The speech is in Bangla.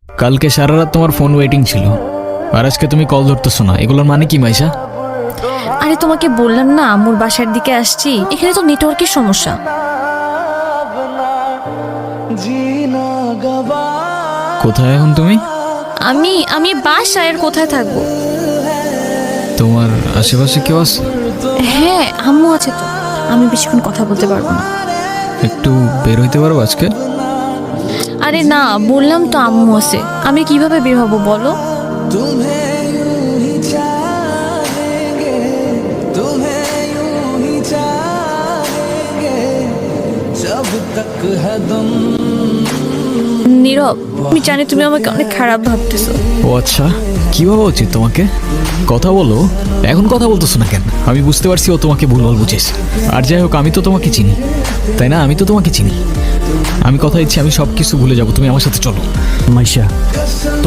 কালকে সারা রাত তোমার ফোন ওয়েটিং ছিল, আর আজকে তুমি কল ধরতেছো না, এগুলোর মানে কি মাইশা? আরে তোমাকে বললাম না আম্মুর বাসার দিকে আসছি, এখানে তো নেটওয়ার্কের সমস্যা। কোথায় এখন তুমি? আমি আমি বাসায়, আর কোথায় থাকবো? তোমার আশেপাশে কেউ আছে? হ্যাঁ আম্মু আছে তো, আমি বেশিক্ষণ কথা বলতে পারবো না। একটু বের হইতে পারবো আজকে? আরে না, বললাম তো আম্মু আছে, আমি কিভাবে বের হবো বলো? নীরব, আমি জানি তুমি আমাকে অনেক খারাপ ভাবতেছো। ও আচ্ছা, কি ভাবা উচিত তোমাকে? কথা বলো, এখন কথা বলতেছো না কেন? আমি বুঝতে পারছি ও তোমাকে ভুলভাল বুঝেছে। আর যাই হোক, আমি তো তোমাকে চিনি, তাই না? আমি তো তোমাকে চিনি। আমি কথা দিচ্ছি আমি সব কিছু ভুলে যাবো, তুমি আমার সাথে চলো। মাইশা, তোমার